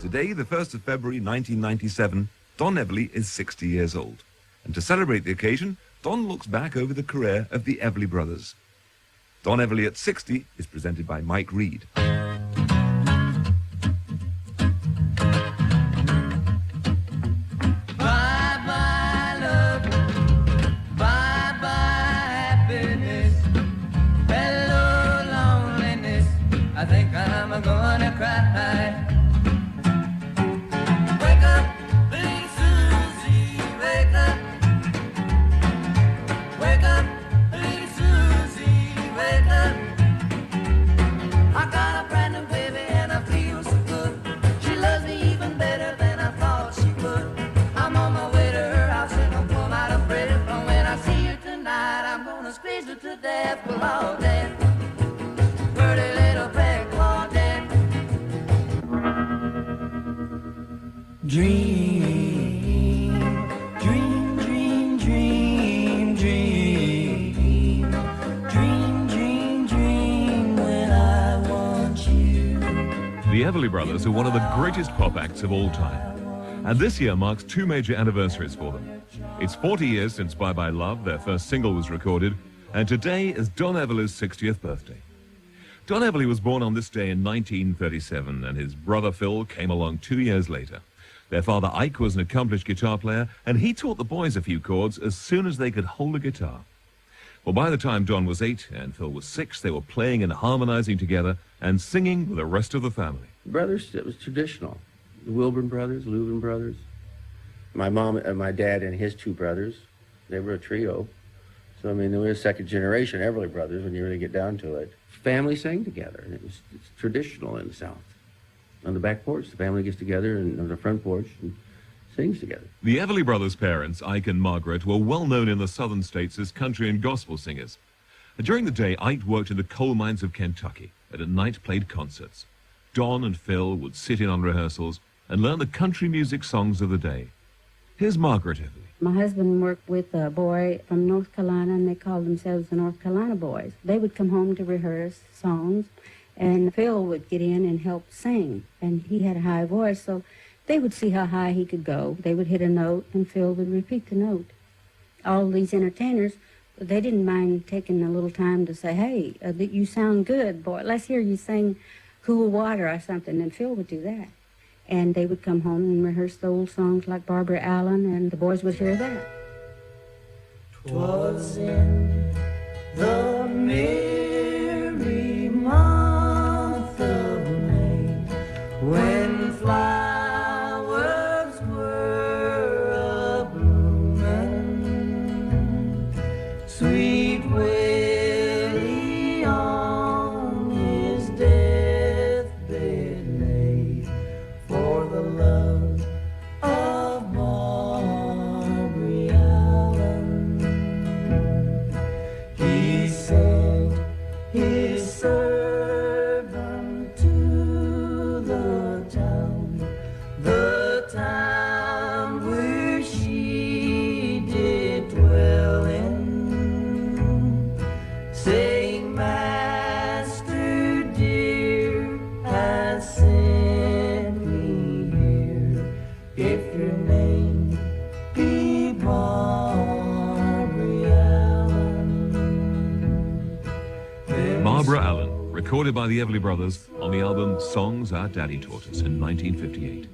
Today, the 1st of February 1997, Don Everly is 60 years old. And to celebrate the occasion, Don looks back over the career of the Everly Brothers. Don Everly at 60 is presented by Mike Reed. I think I'm gonna cry. Wake up, little Susie, wake up. Wake up, little Susie, wake up. I got a brand new baby and I feel so good. She loves me even better than I thought she would. I'm on my way to her house and I'm plumb out of breath. And when I see her tonight, I'm gonna squeeze her to death. Well, all day. Pretty little peg claw dead. Dream, dream, dream, dream, dream. Dream, dream, dream when I want you. The Everly Brothers are one of the greatest pop acts of all time. And this year marks two major anniversaries for them. It's 40 years since Bye Bye Love, their first single, was recorded, and today is Don Everly's 60th birthday. Don Everly was born on this day in 1937, and his brother Phil came along 2 years later. Their father Ike was an accomplished guitar player, and he taught the boys a few chords as soon as they could hold a guitar. Well, by the time Don was 8 and Phil was 6, they were playing and harmonizing together and singing with the rest of the family. Brothers, it was traditional. The Wilburn brothers, Leuven brothers. My mom and my dad and his two brothers, they were a trio. So, I mean, they were a second generation Everly Brothers when you really get down to it. Family sang together, and it's traditional in the South. On the back porch, the family gets together, and on the front porch, and sings together. The Everly Brothers' parents, Ike and Margaret, were well known in the southern states as country and gospel singers. During the day, Ike worked in the coal mines of Kentucky, and at night played concerts. Don and Phil would sit in on rehearsals and learn the country music songs of the day. Here's Margaret Everly. My husband worked with a boy from North Carolina, and they called themselves the North Carolina Boys. They would come home to rehearse songs, and Phil would get in and help sing. And he had a high voice, so they would see how high he could go. They would hit a note, and Phil would repeat the note. All these entertainers, they didn't mind taking a little time to say, hey, you sound good, boy. Let's hear you sing Cool Water or something, and Phil would do that. And they would come home and rehearse the old songs like Barbara Allen, and the boys would hear that. 'Twas in the merry month of May, when flowers were a-bloomin', sweet Willie on his deathbed lay, for the love of Barbara Allen. He sent his servant to the town where she did dwell in, saying, Master dear has sent me here, if your name be Barbara Allen. Barbara Allen, recorded by the Everly Brothers on the album Songs Our Daddy Taught Us in 1958.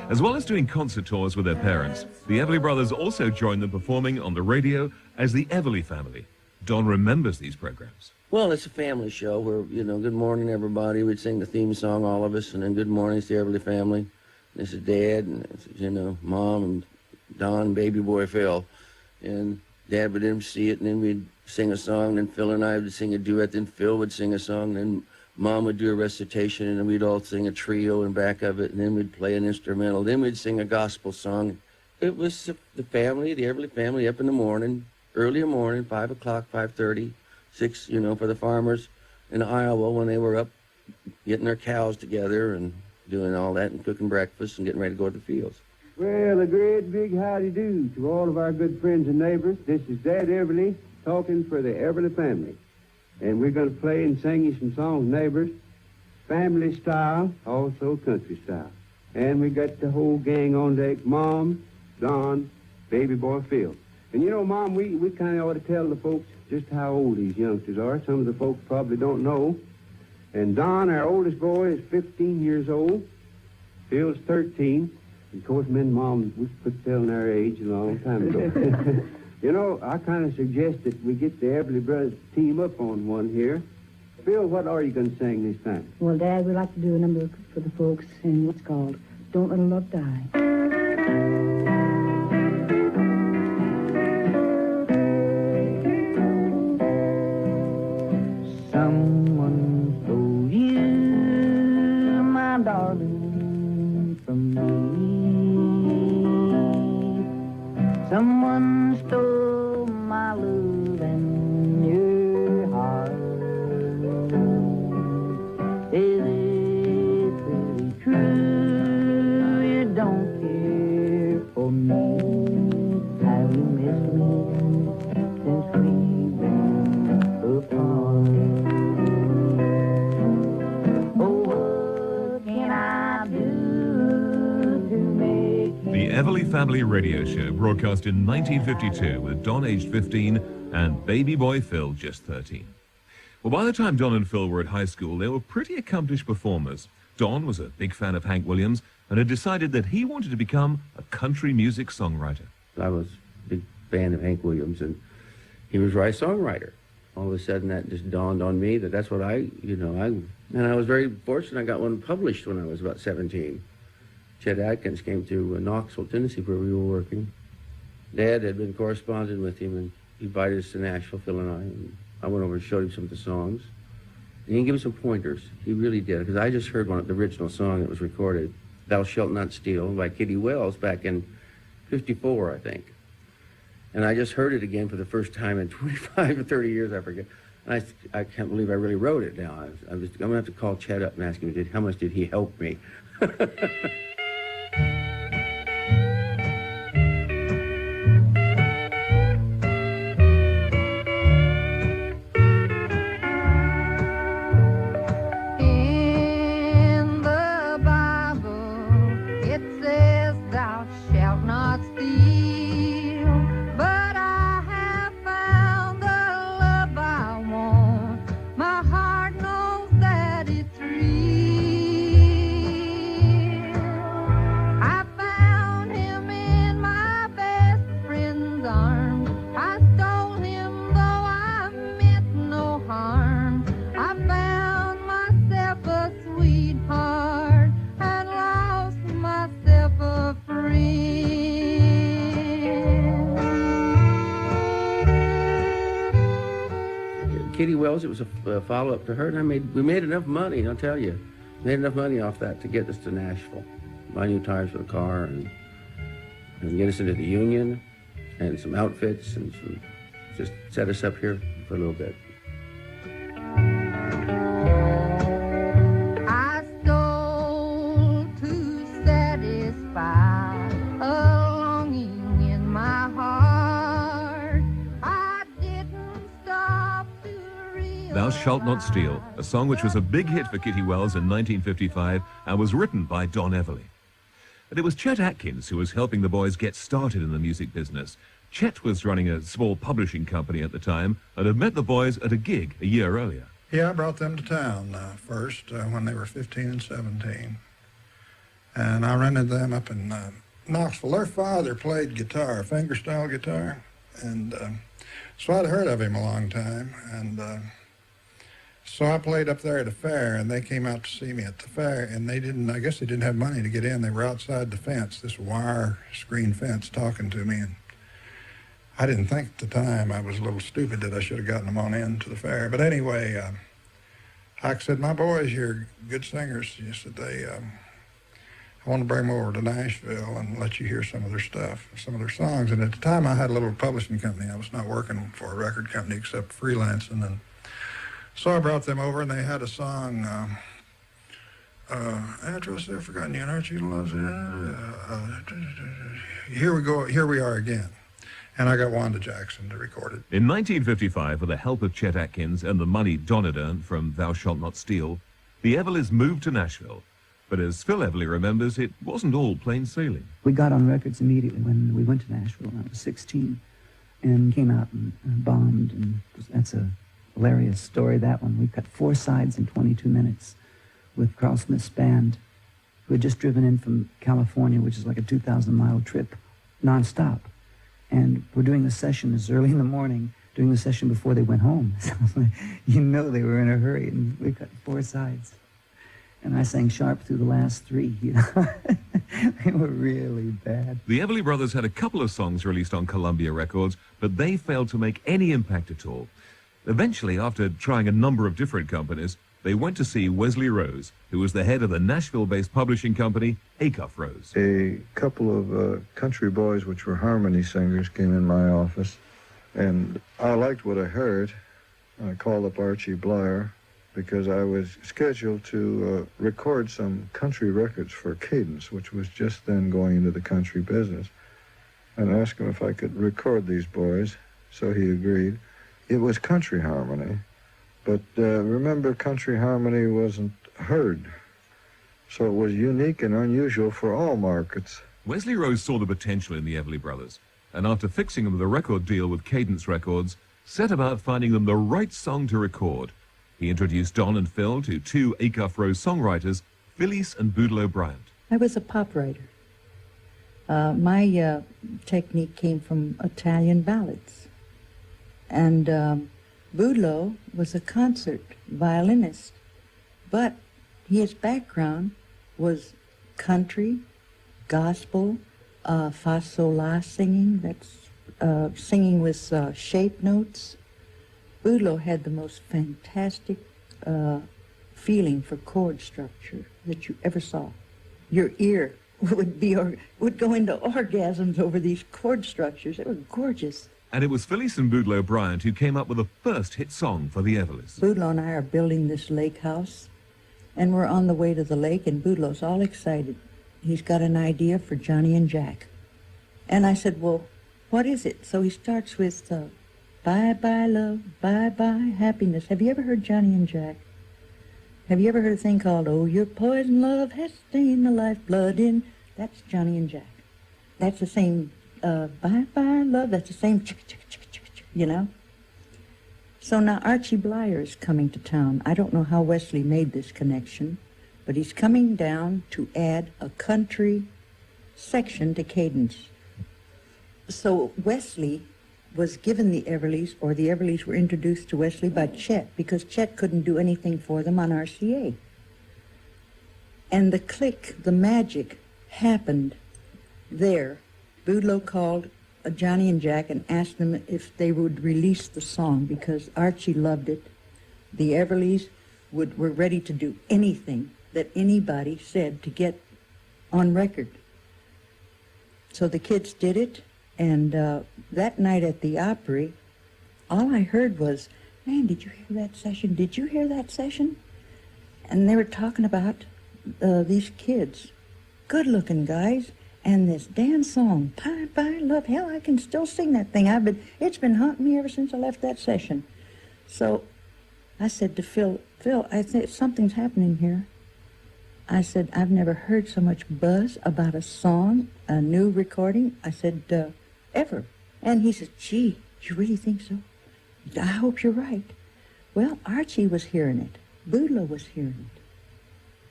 As well as doing concert tours with their parents, the Everly Brothers also joined them performing on the radio as the Everly Family. Don remembers these programs. Well, it's a family show where, good morning, everybody. We'd sing the theme song, all of us, and then good morning, it's the Everly Family. This is Dad, and this is, Mom, and Don, baby boy Phil. And Dad would MC it, and then we'd sing a song, and then Phil and I would sing a duet, then Phil would sing a song, then Mom would do a recitation, and then we'd all sing a trio in back of it, and then we'd play an instrumental, then we'd sing a gospel song. It was the family, the Everly family, up in the morning, early in the morning, 5 o'clock, 5:30, 6, for the farmers in Iowa when they were up getting their cows together and doing all that and cooking breakfast and getting ready to go to the fields. Well, a great big howdy-do to all of our good friends and neighbors. This is Dad Everly talking for the Everly family. And we're going to play and sing you some songs, neighbors, family style, also country style. And we got the whole gang on deck, Mom, Don, baby boy Phil. And you know, Mom, we kind of ought to tell the folks just how old these youngsters are. Some of the folks probably don't know. And Don, our oldest boy, is 15 years old. Phil's 13. And of course, me and Mom, we quit telling our age a long time ago. You know, I kind of suggest that we get the Everly Brothers to team up on one here. Phil, what are you going to sing this time? Well, Dad, we'd like to do a number for the folks in what's called Don't Let a Love Die. Someone stole you, my darling, from me. Someone stole my love and your heart. Is it really true you don't care for me? Have you missed me since we've been apart? Oh, what can I do to make you? The Everly Family Radio Show broadcast in 1952 with Don aged 15 and baby boy Phil just 13. Well, by the time Don and Phil were at high school, they were pretty accomplished performers. Don was a big fan of Hank Williams and had decided that he wanted to become a country music songwriter. I was a big fan of Hank Williams, and he was right songwriter. All of a sudden, that just dawned on me that that's what and I was very fortunate. I got one published when I was about 17. Chet Atkins came to Knoxville, Tennessee, where we were working. Dad had been corresponding with him, and he invited us to Nashville, Phil and I. And I went over and showed him some of the songs. And he gave me some pointers. He really did, because I just heard the original song that was recorded, Thou Shalt Not Steal, by Kitty Wells back in 54, I think. And I just heard it again for the first time in 25 or 30 years, I forget. And I can't believe I really wrote it down. I'm going to have to call Chet up and ask him, how much did he help me? In the Bible, it says thou shalt not steal, but I have found the love I want. My heart knows that it's real. I found him in my best friend's arms. I stole him though I meant no harm. I found myself a sweetheart and lost myself a friend. Kitty Wells, it was a follow-up to her, and we made enough money, I'll tell you. Made enough money off that to get us to Nashville. Buy new tires for the car and get us into the Union and some outfits and just set us up here for a little bit. I stole to satisfy a longing in my heart. I didn't stop to realize. Thou Shalt Not Steal, a song which was a big hit for Kitty Wells in 1955 and was written by Don Everly. But it was Chet Atkins who was helping the boys get started in the music business. Chet was running a small publishing company at the time and had met the boys at a gig a year earlier. Yeah, I brought them to town first when they were 15 and 17. And I rented them up in Knoxville. Their father played guitar, fingerstyle guitar. And so I'd heard of him a long time. And so I played up there at a fair, and they came out to see me at the fair. And I guess they didn't have money to get in. They were outside the fence, this wire screen fence, talking to me. And I didn't think at the time, I was a little stupid that I should have gotten them on in to the fair. But anyway, I said, my boys here are good singers. He said, I want to bring them over to Nashville and let you hear some of their stuff, some of their songs. And at the time, I had a little publishing company. I was not working for a record company except freelancing. And so I brought them over, and they had a song, after I've forgotten you, and aren't you loves it? Here we are again. And I got Wanda Jackson to record it. In 1955, with the help of Chet Atkins and the money Don had earned from Thou Shalt Not Steal, the Everlys moved to Nashville. But as Phil Everly remembers, it wasn't all plain sailing. We got on records immediately when we went to Nashville when I was 16 and came out and bombed. And that's a hilarious story, that one. We cut 4 sides in 22 minutes with Carl Smith's band, who had just driven in from California, which is like a 2,000-mile trip, nonstop. And we're doing the session this early in the morning, doing the session before they went home. So you know they were in a hurry, and we cut 4 sides. And I sang sharp through the last 3, you know. They were really bad. The Everly Brothers had a couple of songs released on Columbia Records, but they failed to make any impact at all. Eventually, after trying a number of different companies, they went to see Wesley Rose, who was the head of the Nashville-based publishing company, Acuff Rose. A couple of country boys, which were harmony singers, came in my office, and I liked what I heard. I called up Archie Blyer, because I was scheduled to record some country records for Cadence, which was just then going into the country business, and asked him if I could record these boys, so he agreed. It was country harmony, but remember, country harmony wasn't heard, so it was unique and unusual for all markets. Wesley Rose saw the potential in the Everly Brothers, and after fixing them with a record deal with Cadence Records, set about finding them the right song to record. He introduced Don and Phil to 2 Acuff Rose songwriters, Phyllis and Boudleaux Bryant. I was a pop writer. My technique came from Italian ballads. And Boudleaux was a concert violinist, but his background was country, gospel, fa sol la singing, that's singing with shape notes. Boudleaux had the most fantastic feeling for chord structure that you ever saw. Your ear would go into orgasms over these chord structures. They were gorgeous. And it was Phyllis and Boudleaux Bryant who came up with the first hit song for the Everlys. Boudleaux and I are building this lake house, and we're on the way to the lake, and Boudleaux's all excited. He's got an idea for Johnny and Jack. And I said, well, what is it? So he starts with, bye-bye love, bye-bye happiness. Have you ever heard Johnny and Jack? Have you ever heard a thing called, oh, your poison love has stained the lifeblood in? That's Johnny and Jack. That's the same, bye-bye love, that's the same, you know? So now Archie Blyer is coming to town. I don't know how Wesley made this connection, but he's coming down to add a country section to Cadence. So Wesley was given the Everlys, or the Everlys were introduced to Wesley by Chet, because Chet couldn't do anything for them on RCA. And the click, the magic, happened there. Boudleaux called Johnny and Jack and asked them if they would release the song, because Archie loved it. The Everlys were ready to do anything that anybody said to get on record. So the kids did it, and that night at the Opry, all I heard was, man, did you hear that session? Did you hear that session? And they were talking about these kids, good-looking guys, and this dance song, Bye-Bye Love. Hell, I can still sing that thing. It's been haunting me ever since I left that session. So I said to Phil, I said, something's happening here. I said, I've never heard so much buzz about a song, a new recording. I said, ever. And he said, gee, you really think so? I hope you're right. Well, Archie was hearing it. Boudleaux was hearing it.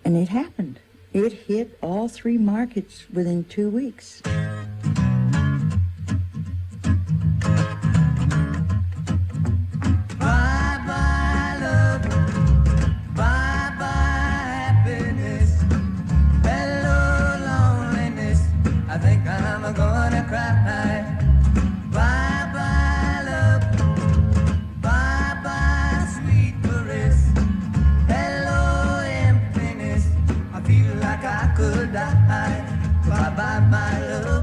And it happened. It hit all 3 markets within 2 weeks. Bye-bye love, bye-bye happiness, hello loneliness, I think I'm gonna cry. Bye-bye love, bye-bye sweet caress, hello emptiness, I feel like I could die. Bye-bye my love.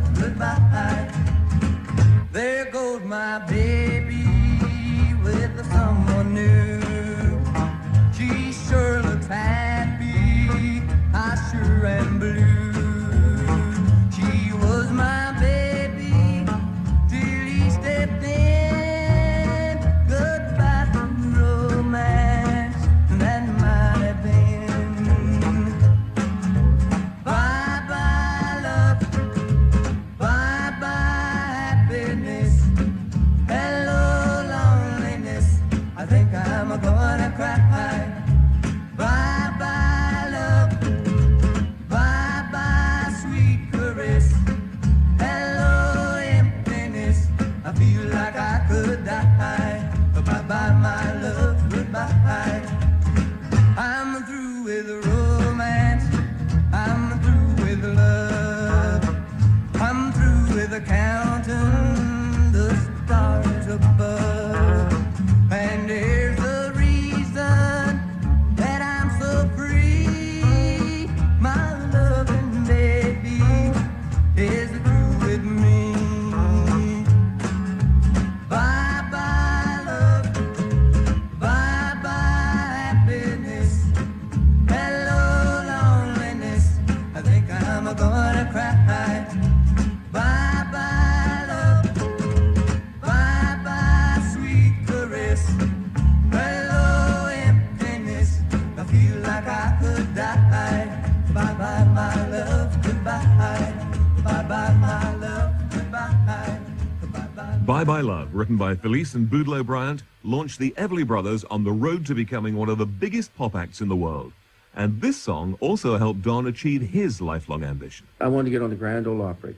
Bye Bye Love, written by Felice and Boudleaux Bryant, launched the Everly Brothers on the road to becoming one of the biggest pop acts in the world. And this song also helped Don achieve his lifelong ambition. I wanted to get on the Grand Ole Opry.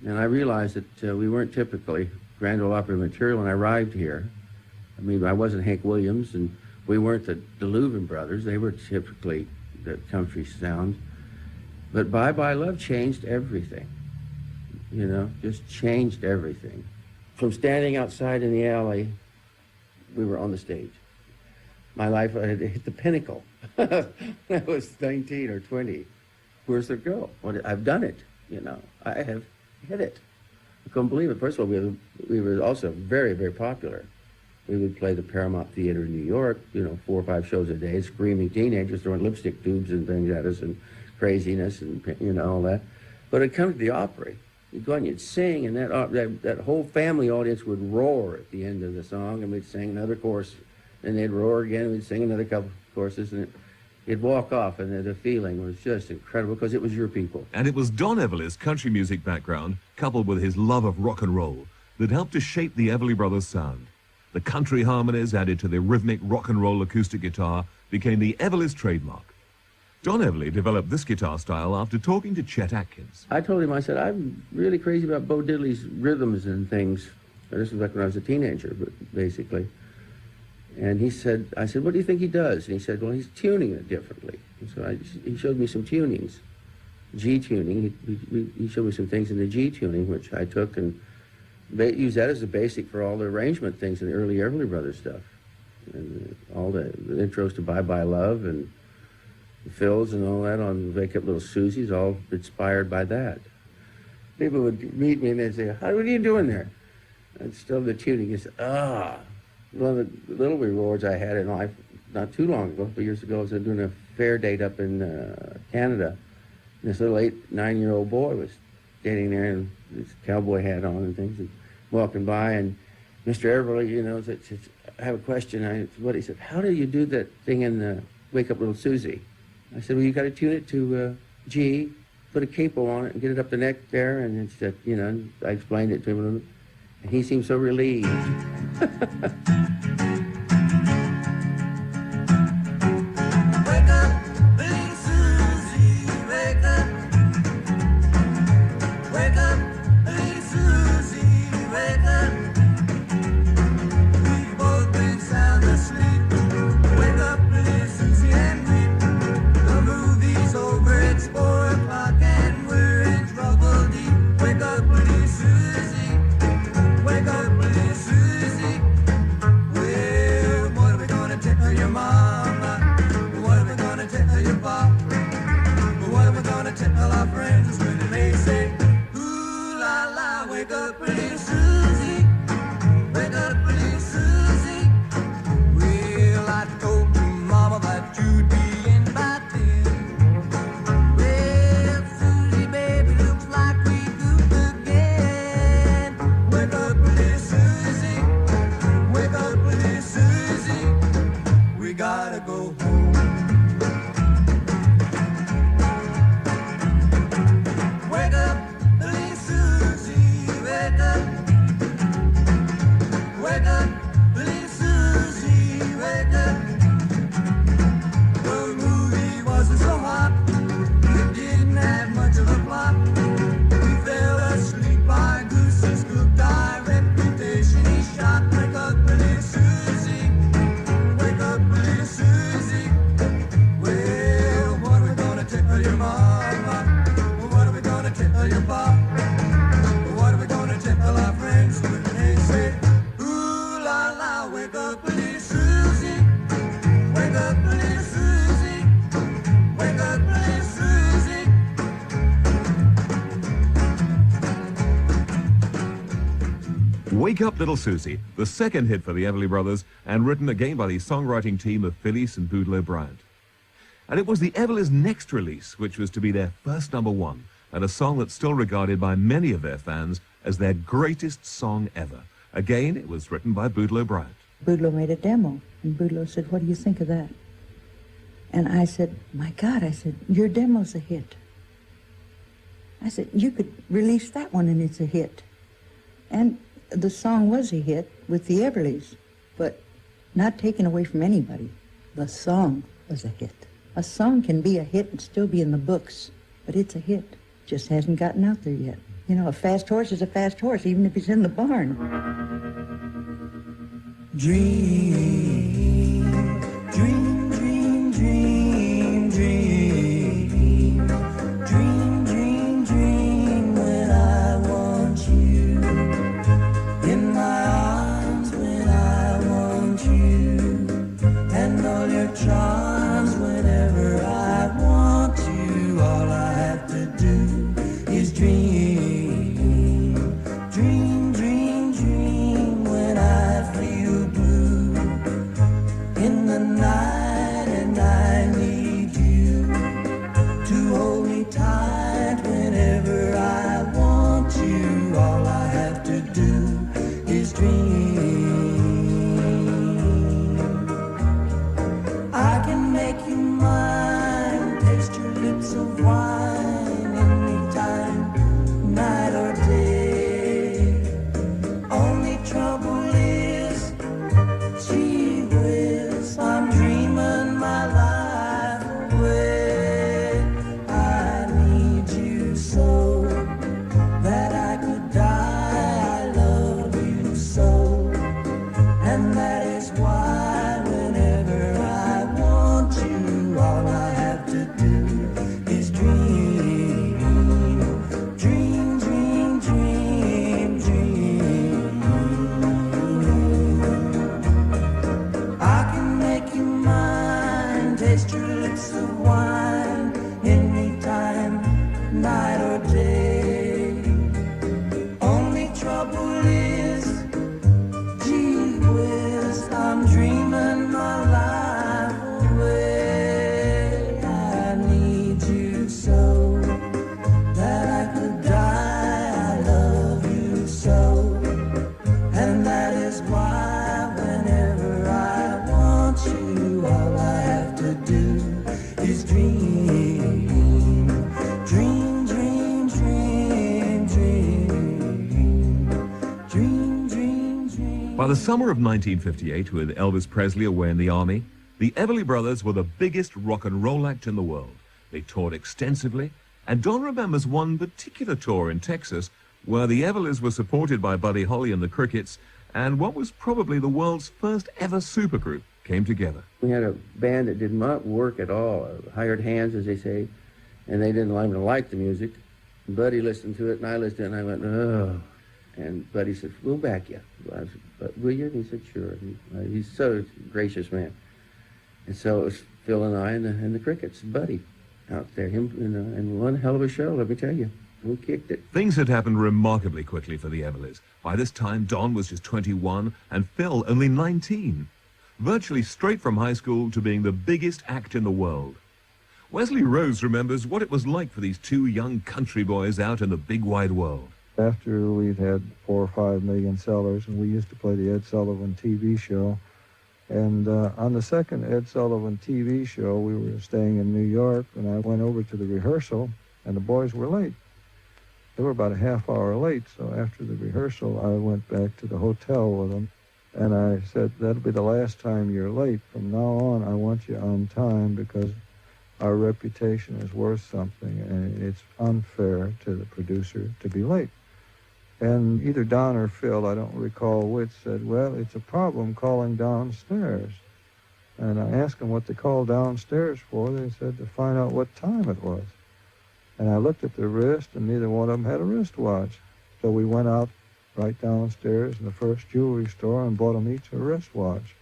And I realized that we weren't typically Grand Ole Opry material when I arrived here. I mean, I wasn't Hank Williams, and we weren't the Louvin brothers. They were typically the country sound. But Bye Bye Love changed everything. You know, just changed everything. From standing outside in the alley, we were on the stage. My life had hit the pinnacle. I was 19 or 20. Where's the girl? I've done it, you know. I have hit it. I couldn't believe it. First of all, we were also very, very popular. We would play the Paramount Theater in New York, you know, 4 or 5 shows a day, screaming teenagers throwing lipstick tubes and things at us and craziness and, you know, all that. But it'd come to the Opry. You'd go and you'd sing, and that whole family audience would roar at the end of the song, and we'd sing another chorus, and they'd roar again, and we'd sing another couple of courses, and it'd walk off, and the feeling was just incredible, because it was your people. And it was Don Everly's country music background, coupled with his love of rock and roll, that helped to shape the Everly Brothers' sound. The country harmonies added to the rhythmic rock and roll acoustic guitar became the Everly's trademark. Don Everly developed this guitar style after talking to Chet Atkins. I told him, I said, I'm really crazy about Bo Diddley's rhythms and things. This was like when I was a teenager, basically. And he said, I said, what do you think he does? And he said, well, he's tuning it differently. And so he showed me some tunings, G tuning. He showed me some things in the G tuning, which I took and used that as a basic for all the arrangement things in the early Everly Brothers stuff. And all the intros to Bye Bye Love and the fills and all that on Wake Up Little Susie's, all inspired by that. People would meet me and they'd say, what are you doing there? I'd still the tuning. He said, one of the little rewards I had in life, not too long ago, a few years ago, I was doing a fair date up in Canada. And this little 9-year-old boy was standing there and his cowboy hat on and things, and walking by, and Mr. Everly, you know, said, I have a question. He said, how do you do that thing in Wake Up Little Susie? I said, well, you got to tune it to G, put a capo on it, and get it up the neck there. And it's, you know, I explained it to him, and he seemed so relieved. Wake up, little Susie, wake up. Wake up, little Susie, wake up. We've both been sound asleep. Wake up, little Susie, and weep. The movie's over, it's 4 o'clock, and we're in trouble deep. Wake up, little Susie. Wake up, little Susie. Well, what are we gonna tell your mama? What are we gonna tell your papa? What are we gonna tell our friends when they say, ooh la la, wake up, little Susie. Wake up, little Susie. Well, I told your mama that you'd be in by 10. Well, Susie, baby, looks like we goofed again. Wake up, little Susie. Wake up, little Susie. We gotta go home. Wake up, little Susie. Wake up. Wake up, little Susie. Wake up. The movie wasn't so hot. It didn't have much of a plot. We fell asleep by Goose's cooked our reputation. He shot. Wake up, little Susie. Wake up, little Susie. Well, what are we gonna tell your mama? What are we gonna tell your papa? What are we gonna tell our friends when they say, ooh la la, wake up, little Susie. Wake up, little Susie. Wake up, little Susie. Wake Up Little Susie, the second hit for the Everly Brothers, and written again by the songwriting team of Felice and Boudleaux Bryant. And it was the Everly's next release, which was to be their first #1, and a song that's still regarded by many of their fans as their greatest song ever. Again, it was written by Boudleaux Bryant. Boudleaux made a demo, and Boudleaux said, what do you think of that? And I said, my God, I said, your demo's a hit. I said, you could release that one and it's a hit. And The song was a hit with the Everlys, but not taken away from anybody. The song was a hit. A song can be a hit and still be in the books, but it's a hit. Just hasn't gotten out there yet. You know, a fast horse is a fast horse, even if he's in the barn. Dream, dream, dream, dream, dream, dream, dream, dream when I want you in my arms, when I want you, and all your charms whenever I want you. All I have to do is dream, dream, dream, dream when I feel blue in the night, and I need you to hold me tight whenever I want you. All I have to do is dream. I can make you mine, taste your lips of wine anytime, night or day. Only trouble is, gee whiz, I'm dreaming my life away. I need you so that I could die. I love you so, and that is why whenever I want you, all I have to do is dream, dream, dream, dream, dream. I can make you mine, taste your lips of wine anytime, night or day. Only trouble is, gee whiz, I'm dreaming my life away. I need you so that I could die. I love you so, and that is why whenever I want you, all I have to do is dream, dream, dream, dream, dream, dream, dream, dream. By the summer of 1958, with Elvis Presley away in the army, the Everly Brothers were the biggest rock and roll act in the world. They toured extensively, and Don remembers one particular tour in Texas where the Everlys were supported by Buddy Holly and the Crickets, and what was probably the world's first ever supergroup came together. We had a band that did not work at all, hired hands, as they say, and they didn't even like the music. Buddy listened to it, and I listened to it, and I went, oh. And Buddy said, we'll back you. I said, but will you? And he said, sure. He's so gracious man. And so it was Phil and I and the Crickets, Buddy, out there. Him, and one hell of a show, let me tell you. We kicked it. Things had happened remarkably quickly for the Everlys. By this time, Don was just 21 and Phil only 19. Virtually straight from high school to being the biggest act in the world. Wesley Rose remembers what it was like for these two young country boys out in the big wide world. After we'd had 4 or 5 million sellers, and we used to play the Ed Sullivan TV show. And on the second Ed Sullivan TV show, we were staying in New York, and I went over to the rehearsal, and the boys were late. They were about a half hour late, so after the rehearsal, I went back to the hotel with them, and I said, that'll be the last time you're late. From now on, I want you on time because our reputation is worth something, and it's unfair to the producer to be late. And either Don or Phil, I don't recall which, said, well, it's a problem calling downstairs. And I asked them what they called downstairs for. They said to find out what time it was. And I looked at their wrist, and neither one of them had a wristwatch. So we went out right downstairs in the first jewelry store and bought them each a wristwatch.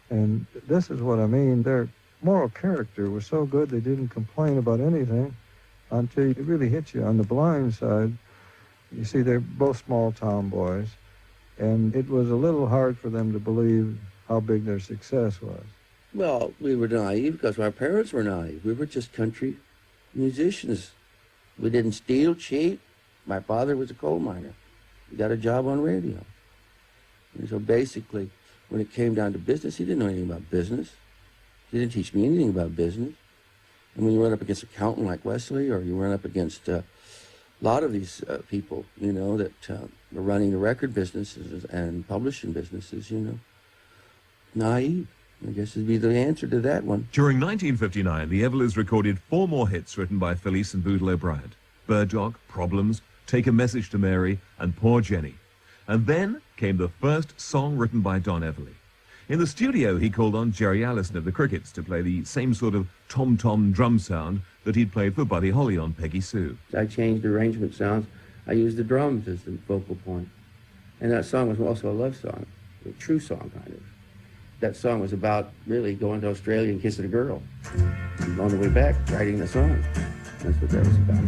And this is what I mean. Their moral character was so good they didn't complain about anything until it really hit you on the blind side. You see, they're both small-town boys, and it was a little hard for them to believe how big their success was. Well, we were naive because our parents were naive. We were just country musicians. We didn't steal, cheat. My father was a coal miner. He got a job on radio. And so basically, when it came down to business, he didn't know anything about business. He didn't teach me anything about business. And when you run up against an accountant like Wesley, or you run up against a lot of these people, you know, that running the record businesses and publishing businesses, you know. Naive, I guess would be the answer to that one. During 1959, the Everlys recorded 4 more hits written by Felice and Bootle O'Brien: Bird Dog, Problems, Take a Message to Mary, and Poor Jenny. And then came the first song written by Don Everly. In the studio, he called on Jerry Allison of the Crickets to play the same sort of tom-tom drum sound that he'd played for Buddy Holly on Peggy Sue. I changed arrangement sounds. I used the drums as the vocal point. And that song was also a love song, a true song, kind of. That song was about really going to Australia and kissing a girl. And on the way back, writing the song. That's what that was about.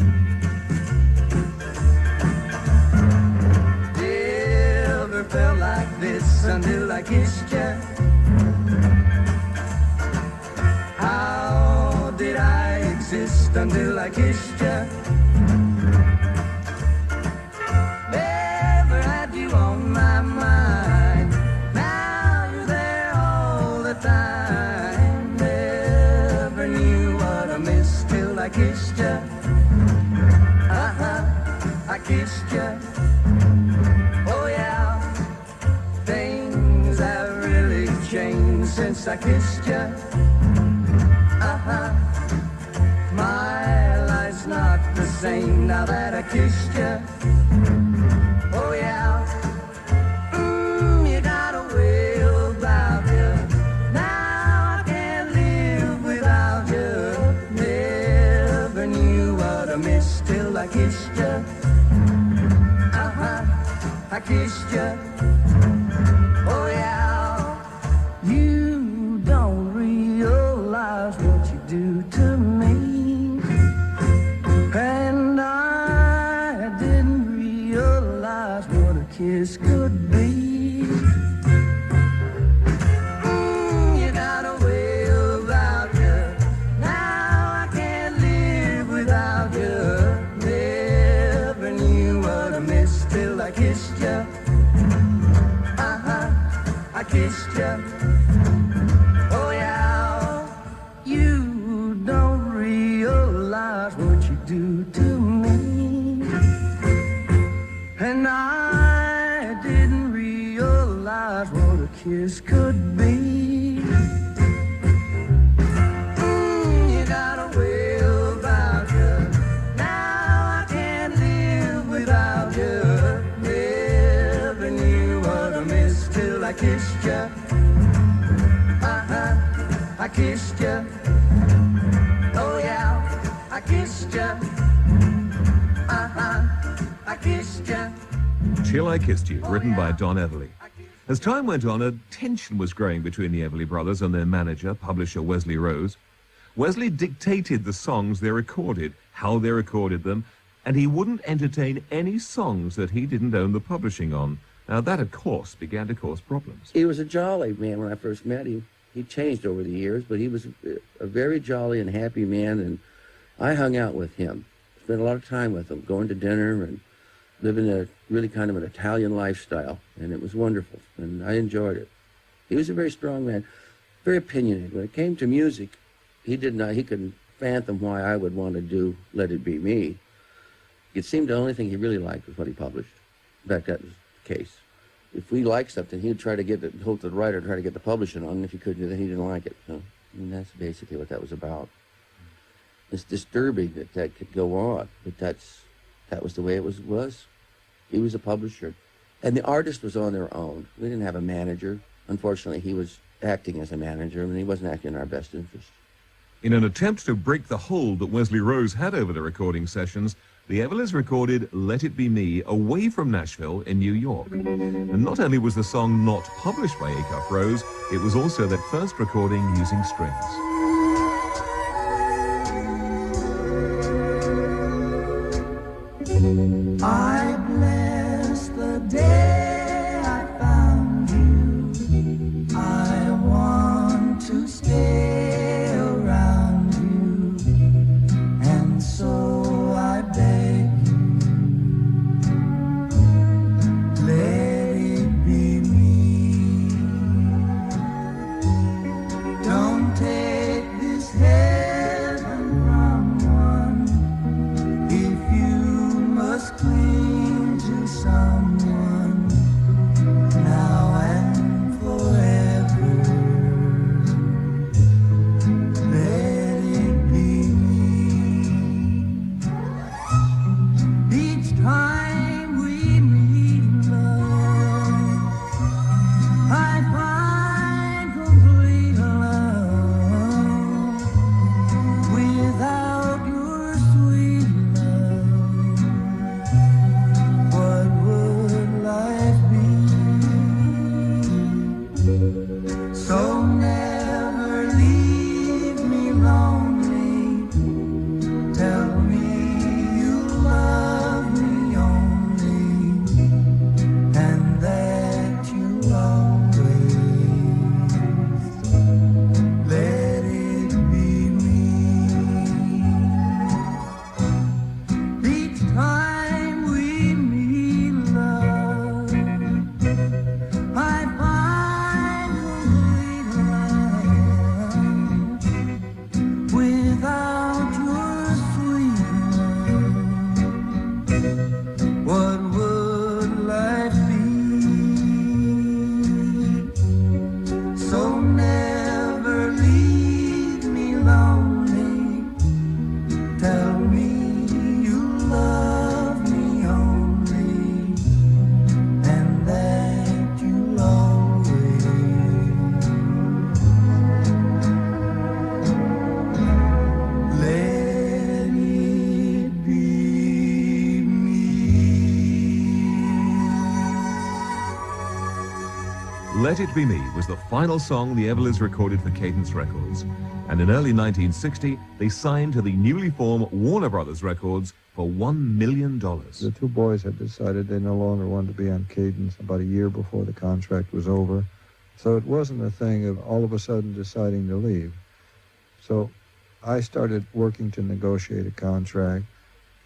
Never felt like this until I kissed you. How did I exist until I kissed you? Never had you on my mind. Now you're there all the time. Never knew what I missed till I kissed you. I kissed you. Oh yeah, things have really changed since I kissed you. My life's not the same now that I kissed you. Oh yeah, you got a way about you. Now I can't live without you. Never knew what I missed till I kissed you. I kissed you. Oh yeah, you don't realize what you do to me, and I didn't realize what a kiss could be. You got a way about you. Now I can't live without you. Never knew what I missed till I kissed you. I kissed you. Oh yeah, you don't realize what you do to me, and I didn't realize what a kiss could be. You got a way about you. Now I can't live without you. Never knew what I missed till I kissed you. I kissed you. Oh yeah, I kissed you. I kissed you. Till I Kissed You, written by Don Everly. As time went on, a tension was growing between the Everly brothers and their manager, publisher Wesley Rose. Wesley dictated the songs they recorded, how they recorded them, and he wouldn't entertain any songs that he didn't own the publishing on. Now that, of course, began to cause problems. He was a jolly man when I first met him. He changed over the years, but he was a very jolly and happy man, and I hung out with him, spent a lot of time with him, going to dinner and living a really kind of an Italian lifestyle, and it was wonderful, and I enjoyed it. He was a very strong man, very opinionated. When it came to music, he couldn't fathom why I would want to do Let It Be Me. It seemed the only thing he really liked was what he published. In fact, that was the case. If we liked something, he'd try to get it, hold the writer, try to get the publishing on, and if he couldn't do that, he didn't like it. So, that's basically what that was about. It's disturbing that that could go on, but that was the way it was. He was a publisher, and the artist was on their own. We didn't have a manager. Unfortunately, he was acting as a manager, and he wasn't acting in our best interest. In an attempt to break the hold that Wesley Rose had over the recording sessions, the Everlys recorded Let It Be Me away from Nashville in New York. And not only was the song not published by Acuff Rose, it was also their first recording using strings. I bless the day I found you. I want to stay around you, and so I beg you, let it be me. Don't take Let It Be Me was the final song the Everlys recorded for Cadence Records. And in early 1960, they signed to the newly formed Warner Brothers Records for $1 million. The two boys had decided they no longer wanted to be on Cadence about a year before the contract was over. So it wasn't a thing of all of a sudden deciding to leave. So I started working to negotiate a contract.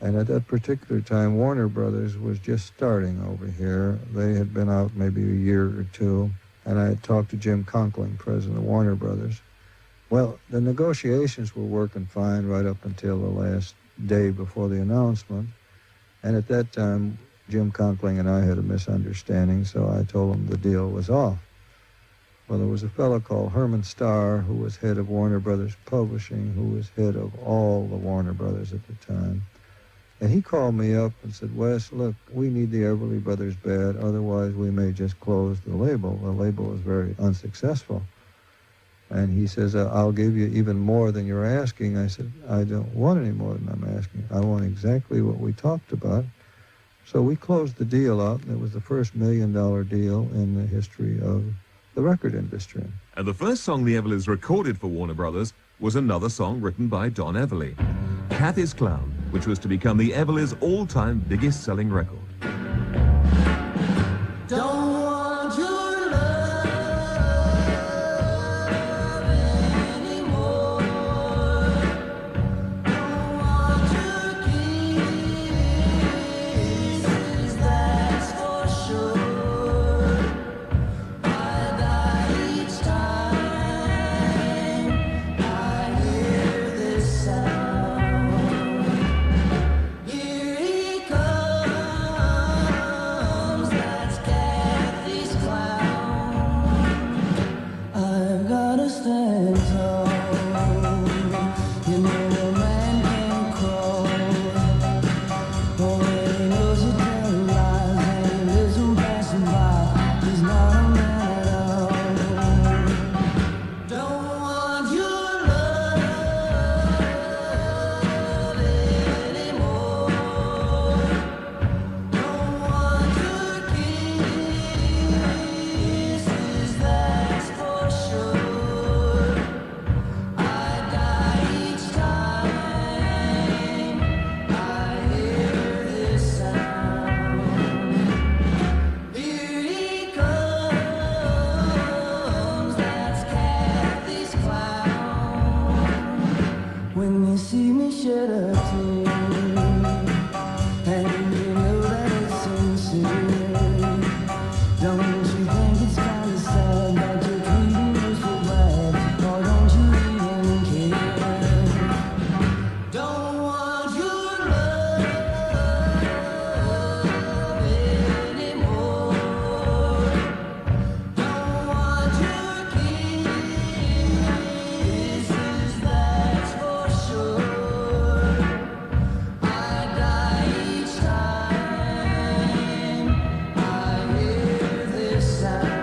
And at that particular time, Warner Brothers was just starting over here. They had been out maybe a year or two. And I had talked to Jim Conkling, president of Warner Brothers. Well, the negotiations were working fine right up until the last day before the announcement. And at that time, Jim Conkling and I had a misunderstanding, so I told him the deal was off. Well, there was a fellow called Herman Starr, who was head of Warner Brothers Publishing, who was head of all the Warner Brothers at the time. And he called me up and said, Wes, look, we need the Everly Brothers bad, otherwise we may just close the label. The label was very unsuccessful. And he says, I'll give you even more than you're asking. I said, I don't want any more than I'm asking. I want exactly what we talked about. So we closed the deal out, and it was the first $1 million deal in the history of the record industry. And the first song the Everlys recorded for Warner Brothers was another song written by Don Everly, Kathy's Clown, which was to become the Everlys' all-time biggest-selling record. Don't want your love anymore. Don't want your kisses, that's for sure. I die each time I hear this sound. Here he comes, that's Kathy's clown. I've gotta stand tall. You know a man can crawl. Oh, when he knows you're telling lies and he lives from passing by, he's not a man at all. Don't want your love anymore. Don't want your kisses, that's for sure. I die each time I hear this sound. Here he comes, that's Kathy's clown. When you see me shed a tear, and you know that it's sincere, don't you think it's kinda sad that you're treating me so bad, or don't you even care? Don't want your love anymore. Don't want your kisses, that's for sure. I die each time I hear this sound.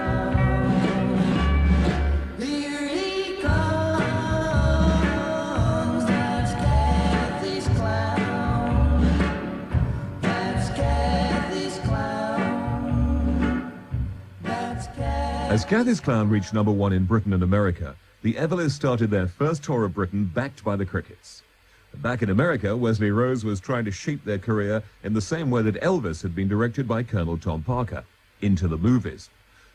Here he comes, that's Kathy's clown. That's Kathy's clown. That's Kathy's. As Kathy's Clown reached #1 in Britain and America, the Everlys started their first tour of Britain backed by the Crickets. Back in America, Wesley Rose was trying to shape their career in the same way that Elvis had been directed by Colonel Tom Parker, into the movies.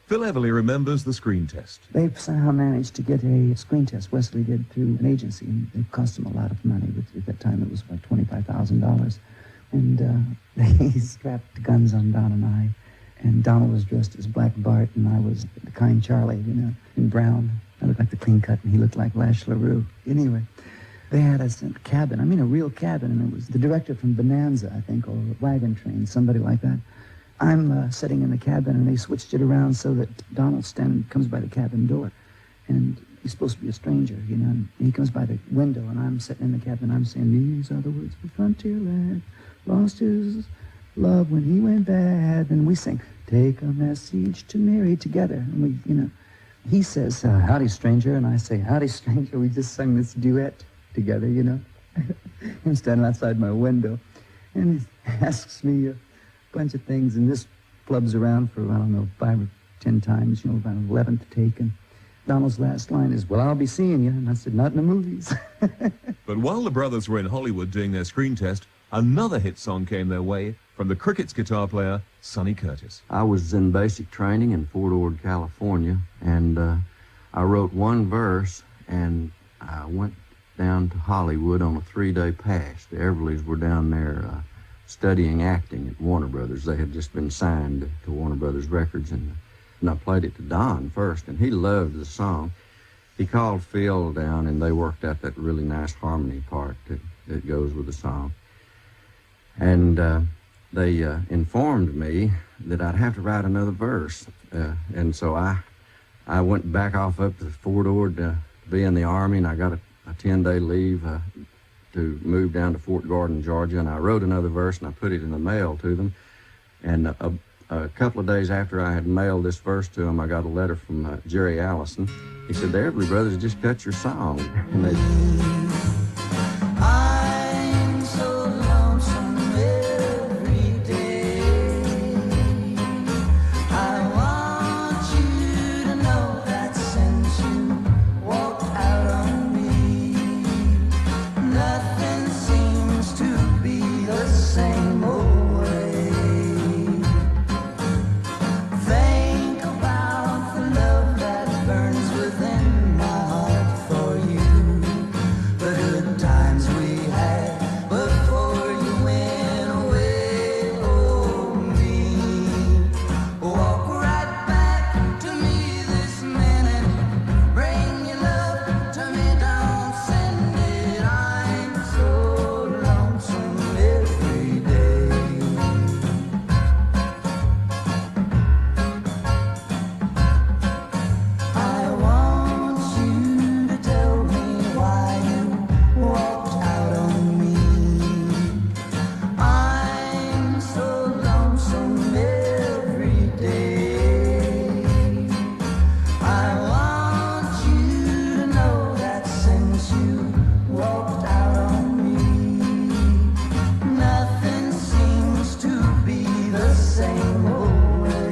Phil Everly remembers the screen test. They somehow managed to get a screen test. Wesley did through an agency, and it cost him a lot of money. At that time, it was about $25,000. And they strapped guns on Don and I. And Donald was dressed as Black Bart, and I was the kind Charlie, you know, in brown. I looked like the clean cut, and he looked like Lash LaRue. Anyway, they had us in a cabin. I mean, a real cabin, and it was the director from Bonanza, I think, or Wagon Train, somebody like that. I'm sitting in the cabin, and they switched it around so that Donald comes by the cabin door, and he's supposed to be a stranger, you know, and he comes by the window, and I'm sitting in the cabin, and I'm saying, these are the words of a frontier lad, lost his love when he went bad, and we sing, take a message to Mary together, and we, you know, he says, howdy, stranger, and I say, howdy, stranger. We just sung this duet together, you know. I'm standing outside my window, and he asks me a bunch of things, and this flubs around for, I don't know, 5 or 10 times, about 11th take. And Donald's last line is, "Well, I'll be seeing you." And I said, "Not in the movies." But while the brothers were in Hollywood doing their screen test, another hit song came their way from the Crickets guitar player, Sonny Curtis. I was in basic training in Fort Ord, California, and I wrote one verse, and I went down to Hollywood on a 3-day pass. The Everlys were down there studying acting at Warner Brothers. They had just been signed to Warner Brothers Records, and I played it to Don first, and he loved the song. He called Phil down, and they worked out that really nice harmony part that goes with the song. And they informed me that I'd have to write another verse. And so I went back off up to Fort Ord to be in the Army, and I got a 10-day leave to move down to Fort Gordon, Georgia, and I wrote another verse, and I put it in the mail to them. And a couple of days after I had mailed this verse to them, I got a letter from Jerry Allison. He said, "The Everly Brothers just cut your song." And they... I'm so lonesome every day. I want you to know that since you walked out on me, nothing seems to be the same old way. Think about the love that burns within my heart for you. The good times we had before you went away. Oh, me. Walk right back to me this minute. Bring your love to me, don't send it. I'm so lonesome every day. I want you to tell me why you walked out on me. I'm so lonesome every day. I want you to know that since you walked out on me, nothing seems to be the same old way.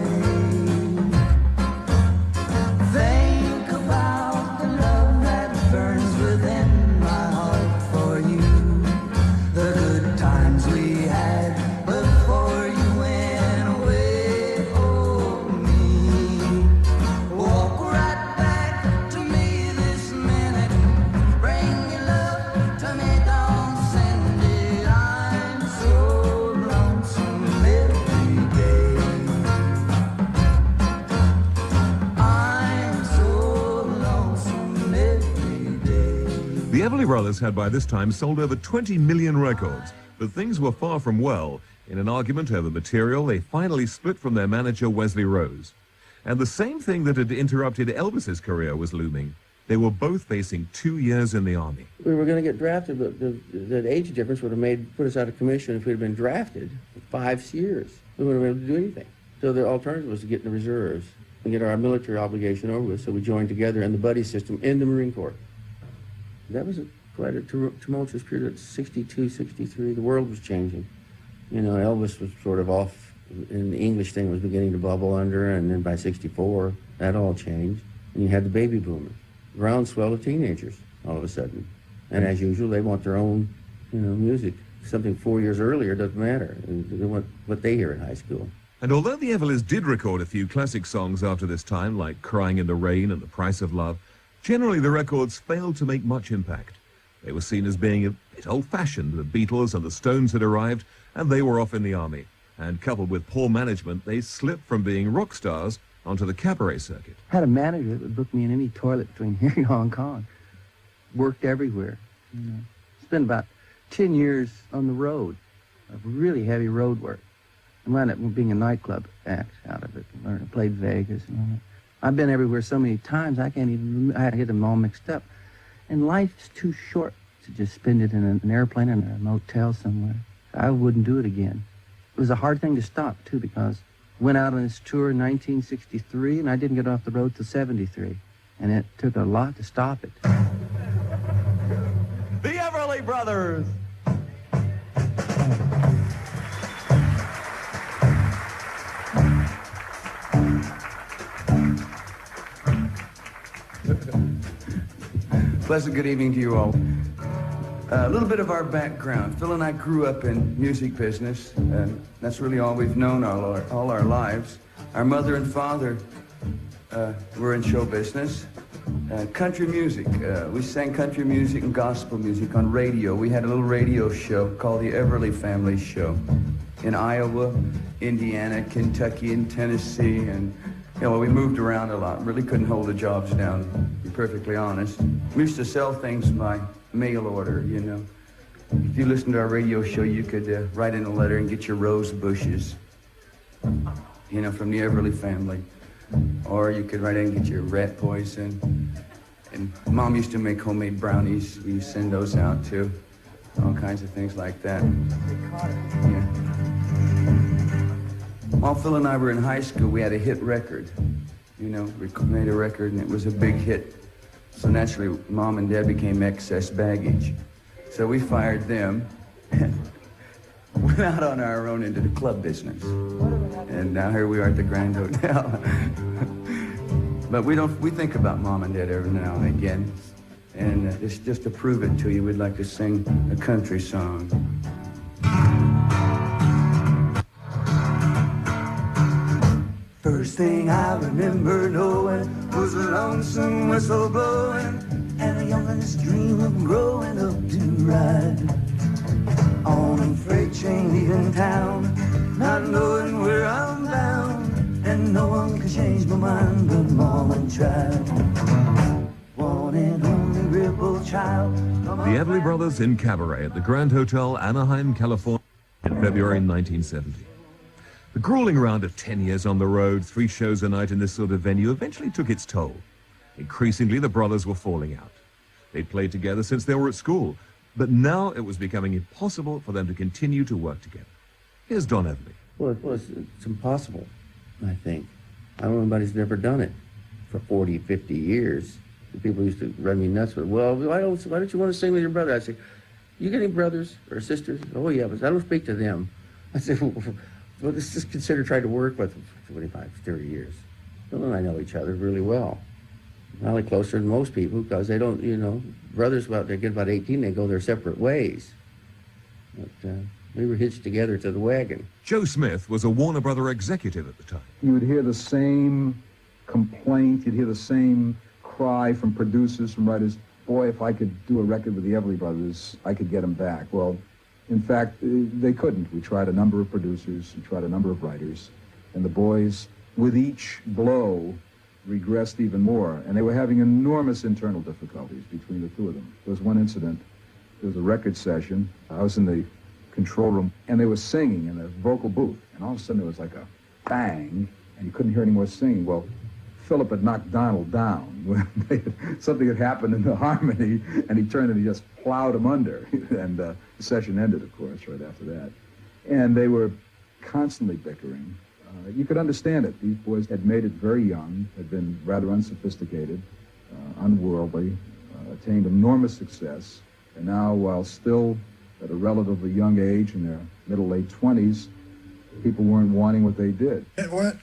Think about the love that burns within my heart for you. The good times we had before you went away. Oh, me. Walk right back to me this minute. Bring your love to me, don't send it. I'm so lonesome every day. I'm so lonesome every day. The Everly Brothers had by this time sold over 20 million records, but things were far from well. In an argument over material, they finally split from their manager, Wesley Rose. And the same thing that had interrupted Elvis's career was looming. They were both facing 2 years in the Army. We were going to get drafted, but the age difference would have put us out of commission if we'd have been drafted for 5 years. We wouldn't have been able to do anything. So the alternative was to get in the reserves and get our military obligation over with. So we joined together in the buddy system in the Marine Corps. That was quite a tumultuous period. 62, 63, the world was changing. Elvis was sort of off, and the English thing was beginning to bubble under, and then by 64, that all changed. And you had the baby boomers, groundswell of teenagers all of a sudden. And as usual, they want their own, music. Something 4 years earlier doesn't matter. They want what they hear in high school. And although the Everlys did record a few classic songs after this time, like Crying in the Rain and The Price of Love, generally the records failed to make much impact. They were seen as being a bit old-fashioned. The Beatles and the Stones had arrived, and they were off in the Army. And coupled with poor management, they slipped from being rock stars onto the cabaret circuit. I had a manager that would book me in any toilet between here and Hong Kong. Worked everywhere. Spent about 10 years on the road of really heavy road work. And wound up being a nightclub act out of it. Learned, played Vegas and all that. I've been everywhere so many times, I had to get them all mixed up. And life's too short to just spend it in an airplane or a motel somewhere. I wouldn't do it again. It was a hard thing to stop, too, because I went out on this tour in 1963, and I didn't get off the road till 73. And it took a lot to stop it. The Everly Brothers! Pleasant good evening to you all. A little bit of our background. Phil and I grew up in music business, and that's really all we've known all our lives. Our mother and father were in show business. Country music. We sang country music and gospel music on radio. We had a little radio show called the Everly Family Show in Iowa, Indiana, Kentucky, and Tennessee. And, you know, we moved around a lot. Really couldn't hold the jobs down, to be perfectly honest. We used to sell things by mail order, you know. If you listened to our radio show, you could write in a letter and get your rose bushes, you know, from the Everly family. Or you could write in and get your rat poison. And Mom used to make homemade brownies. We used to send those out too. All kinds of things like that. Yeah. While Phil and I were in high school, we had a hit record. You know, we made a record and it was a big hit. So naturally, Mom and Dad became excess baggage. So we fired them and went out on our own into the club business. And now here we are at the Grand Hotel. But we think about Mom and Dad every now and again. And it's just to prove it to you, we'd like to sing a country song. First thing I remember knowing was a lonesome whistle blowing and a youngin's dream of growing up to ride on a freight train leaving town, not knowing where I'm bound, and no one could change my mind but Mom and tried. One and only rebel child. The Everly Brothers in Cabaret at the Grand Hotel, Anaheim, California, in February 1970. The grueling round of 10 years on the road, 3 shows a night in this sort of venue, eventually took its toll. Increasingly, the brothers were falling out. They'd played together since they were at school, but now it was becoming impossible for them to continue to work together. Here's Don Everly. Well, it's impossible, I think. I don't know anybody's never done it for 40, 50 years. People used to run me nuts with, well, why don't you want to sing with your brother? I say, you got any brothers or sisters? Oh, yeah, but I don't speak to them. I say, well, let's just consider trying to work with them for 25, 30 years. Bill and I know each other really well. Probably closer than most people because they don't, you know, brothers, well, they get about 18, they go their separate ways. But we were hitched together to the wagon. Joe Smith was a Warner Brother executive at the time. You would hear the same complaint, you'd hear the same cry from producers, from writers, boy, if I could do a record with the Everly Brothers, I could get them back. Well, in fact, they couldn't. We tried a number of producers, we tried a number of writers, and the boys, with each blow, regressed even more. And they were having enormous internal difficulties between the two of them. There was one incident, there was a record session. I was in the control room, and they were singing in a vocal booth. And all of a sudden, there was like a bang, and you couldn't hear any more singing. Well, Philip had knocked Donald down when something had happened in the harmony, and he turned and he just plowed him under. And the session ended, of course, right after that. And they were constantly bickering. You could understand it. These boys had made it very young, had been rather unsophisticated, unworldly, attained enormous success, and now, while still at a relatively young age, in their middle, late 20s, people weren't wanting what they did. It went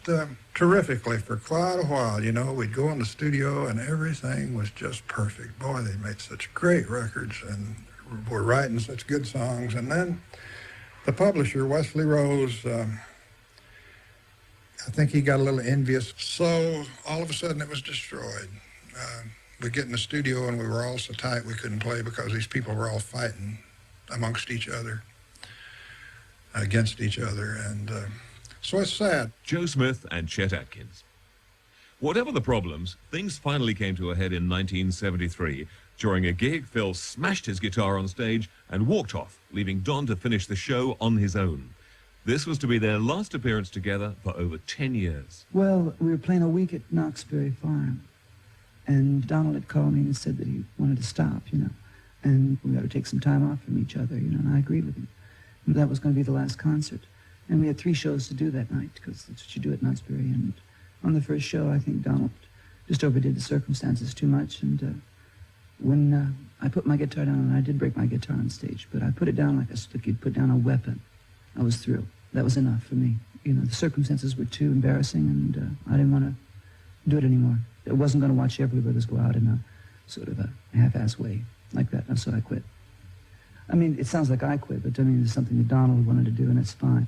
terrifically for quite a while, you know. We'd go in the studio and everything was just perfect. Boy, they made such great records and were writing such good songs. And then the publisher, Wesley Rose, I think he got a little envious. So all of a sudden it was destroyed. We get in the studio and we were all so tight we couldn't play because these people were all fighting amongst each other, against each other, and so it's sad. Joe Smith and Chet Atkins. Whatever the problems, things finally came to a head in 1973. During a gig, Phil smashed his guitar on stage and walked off, leaving Don to finish the show on his own. This was to be their last appearance together for over 10 years. Well, we were playing a week at Knoxbury Farm, and Donald had called me and said that he wanted to stop, you know, and we ought to take some time off from each other, you know, and I agreed with him. And that was going to be the last concert. And we had 3 shows to do that night, because that's what you do at Knoxbury. And on the first show, I think Donald just overdid the circumstances too much, and when I put my guitar down, and I did break my guitar on stage, but I put it down like you'd put down a weapon. I was through. That was enough for me. You know, the circumstances were too embarrassing, and I didn't want to do it anymore. I wasn't going to watch Everly Brothers go out in a sort of a half-ass way like that. And so I quit. I mean, it sounds like I quit, but I mean, it's something that Donald wanted to do, and it's fine.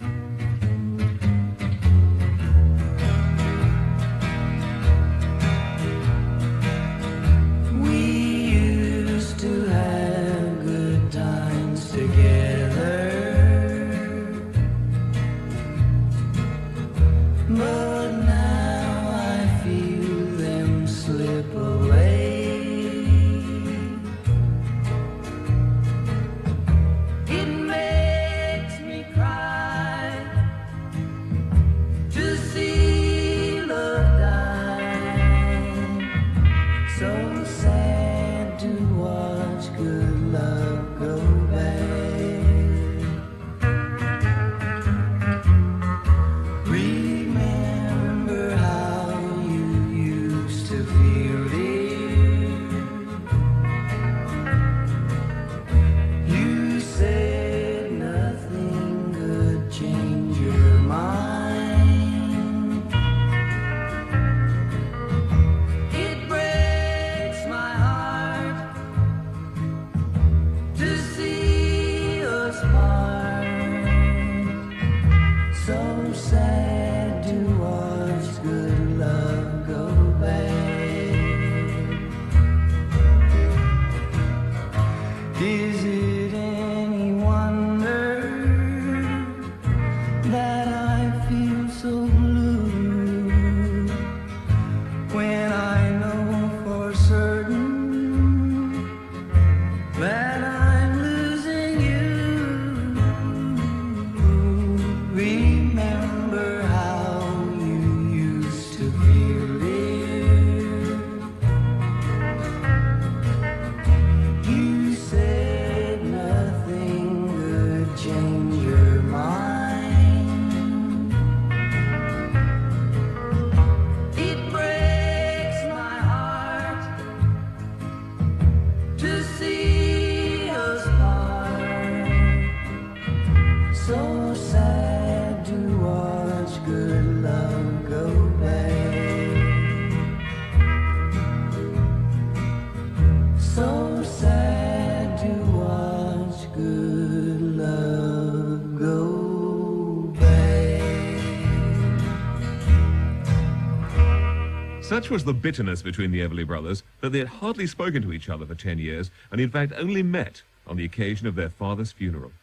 Such was the bitterness between the Everly brothers that they had hardly spoken to each other for 10 years, and in fact only met on the occasion of their father's funeral.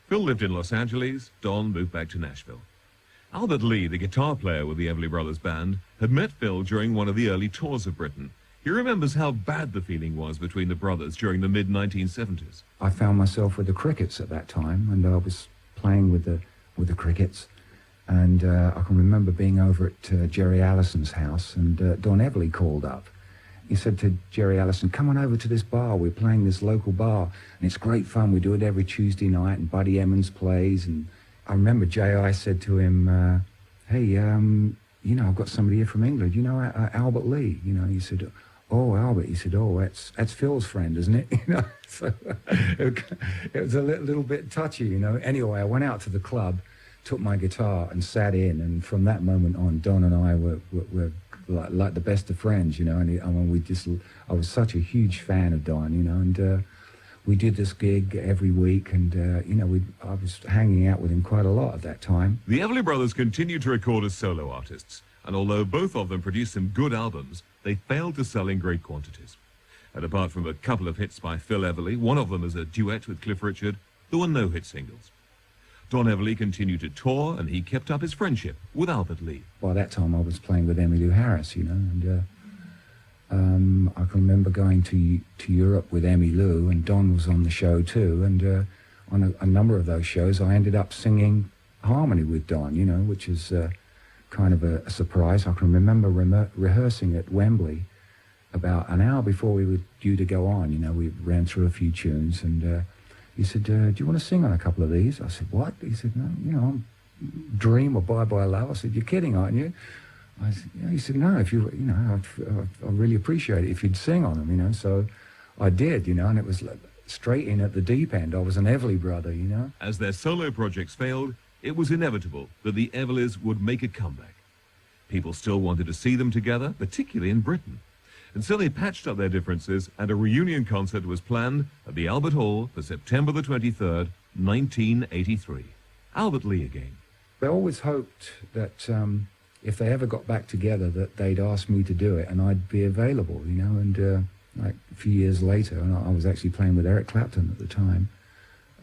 Phil lived in Los Angeles, Don moved back to Nashville. Albert Lee, the guitar player with the Everly Brothers band, had met Phil during one of the early tours of Britain. He remembers how bad the feeling was between the brothers during the mid-1970s. I found myself with the Crickets at that time, and I was playing with the Crickets. And I can remember being over at Jerry Allison's house, and Don Everly called up. He said to Jerry Allison, "Come on over to this bar. We're playing this local bar, and it's great fun. We do it every Tuesday night, and Buddy Emmons plays." And I remember J.I. said to him, "Hey, you know, I've got somebody here from England. You know, Albert Lee." You know, he said, "Oh, Albert." He said, "Oh, that's Phil's friend, isn't it?" You know, so it was a little bit touchy, you know. Anyway, I went out to the club, took my guitar and sat in, and from that moment on, Don and I were like the best of friends, you know. And I mean, I was such a huge fan of Don, you know, and we did this gig every week, and you know, I was hanging out with him quite a lot at that time. The Everly Brothers continued to record as solo artists, and although both of them produced some good albums, they failed to sell in great quantities. And apart from a couple of hits by Phil Everly, one of them as a duet with Cliff Richard, there were no hit singles. Don Everly continued to tour, and he kept up his friendship with Albert Lee. By that time, I was playing with Emmylou Harris, you know, and I can remember going to Europe with Emmylou, and Don was on the show too, and on a number of those shows, I ended up singing harmony with Don, you know, which is kind of a surprise. I can remember rehearsing at Wembley about an hour before we were due to go on. You know, we ran through a few tunes, and he said, "Do you want to sing on a couple of these?" I said, "What?" He said, "No, you know, Dream or Bye Bye Love." I said, "You're kidding, aren't you?" I said, yeah. He said, "No, if you know, I really appreciate it if you'd sing on them, you know." So I did, you know, and it was like straight in at the deep end. I was an Everly brother, you know. As their solo projects failed, it was inevitable that the Everlys would make a comeback. People still wanted to see them together, particularly in Britain. And so they patched up their differences, and a reunion concert was planned at the Albert Hall for September the 23rd, 1983. Albert Lee again. They always hoped that if they ever got back together that they'd ask me to do it and I'd be available, you know, and like a few years later, and I was actually playing with Eric Clapton at the time,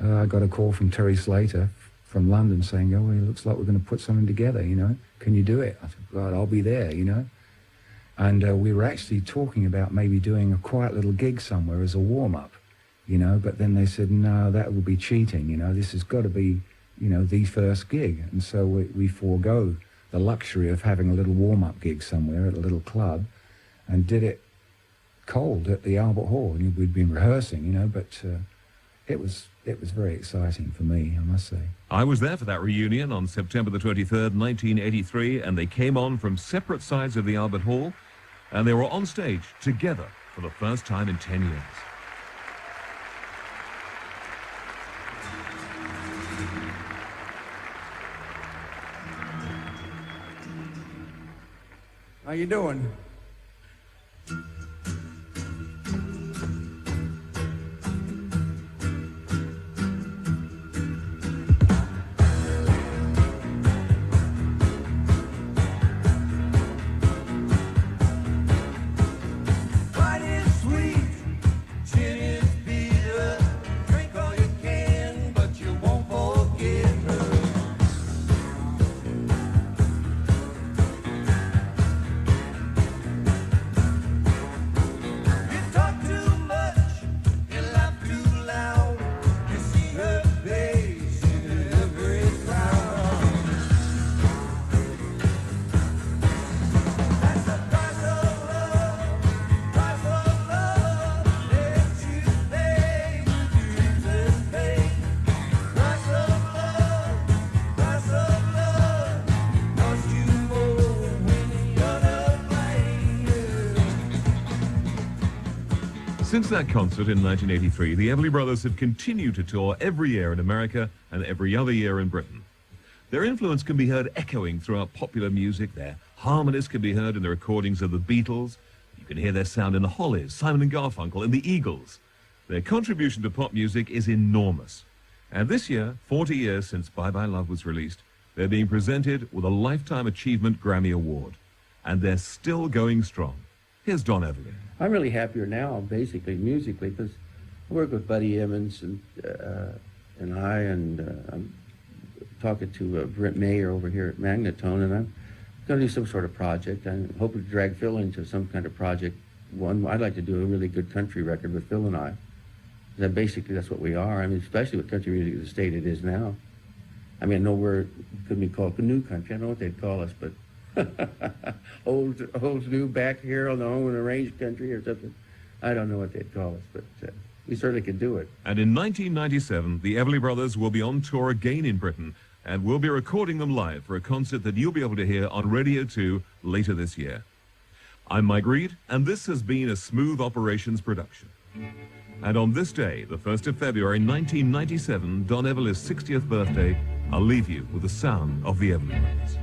I got a call from Terry Slater from London saying, oh, it looks like we're going to put something together, you know, can you do it? I said, God, I'll be there, you know. And we were actually talking about maybe doing a quiet little gig somewhere as a warm-up, you know, but then they said, no, that would be cheating, you know, this has got to be, you know, the first gig. And so we forego the luxury of having a little warm-up gig somewhere at a little club and did it cold at the Albert Hall. And we'd been rehearsing, you know, but it was very exciting for me, I must say. I was there for that reunion on September the 23rd, 1983, and they came on from separate sides of the Albert Hall, and they were on stage together for the first time in 10 years. How you doing? Wine is sweet, gin is bitter. Drink all you can, but you won't forget her. You talk too much, you laugh too loud. You see her face in every crowd. That's the price of love. Price of love, let you pay, Jesus pay. Price of love, cost you more when you're not playing. Since that concert in 1983, the Everly Brothers have continued to tour every year in America and every other year in Britain. Their influence can be heard echoing throughout popular music. Their harmonies can be heard in the recordings of the Beatles. You can hear their sound in the Hollies, Simon and Garfunkel, and the Eagles. Their contribution to pop music is enormous. And this year, 40 years since Bye Bye Love was released, they're being presented with a Lifetime Achievement Grammy Award. And they're still going strong. Here's Don Everly. I'm really happier now, basically, musically, because I work with Buddy Emmons and I'm talking to Brent Mayer over here at Magnetone, and I'm going to do some sort of project. I'm hoping to drag Phil into some kind of project. One, I'd like to do a really good country record with Phil and I. That basically, that's what we are. I mean, especially with country music the state it is now. I mean, I know we're could be called new country. I don't know what they'd call us, but old new back here on the home and arranged country or something. I don't know what they'd call us, but we certainly could do it. And in 1997, the Everly Brothers will be on tour again in Britain, and we'll be recording them live for a concert that you'll be able to hear on Radio 2 later this year. I'm Mike Reed, and this has been a Smooth Operations production. And on this day, the 1st of February 1997, Don Everly's 60th birthday, I'll leave you with the sound of the Everly Brothers.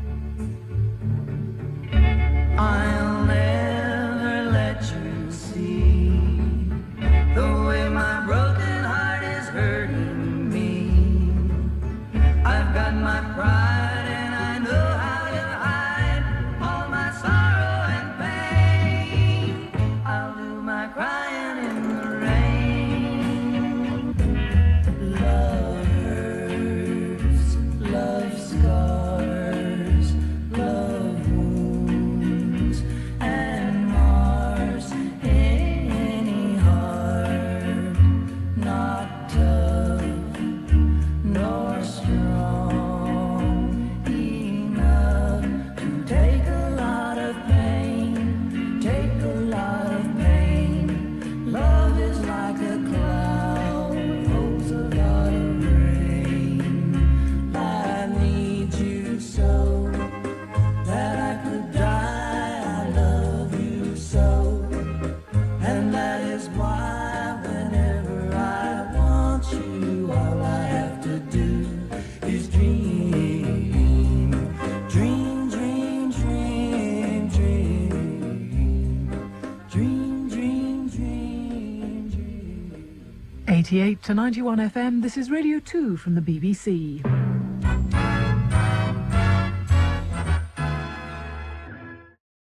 I'll never let you see the way my broken heart is hurting me. I've got my pride and I know how to hide all my sorrow and pain. I'll do my crying in the rain. Love hurts, love scars, love wounds and mars any heart not tough nor strong. 88 to 91 FM, this is Radio 2 from the BBC.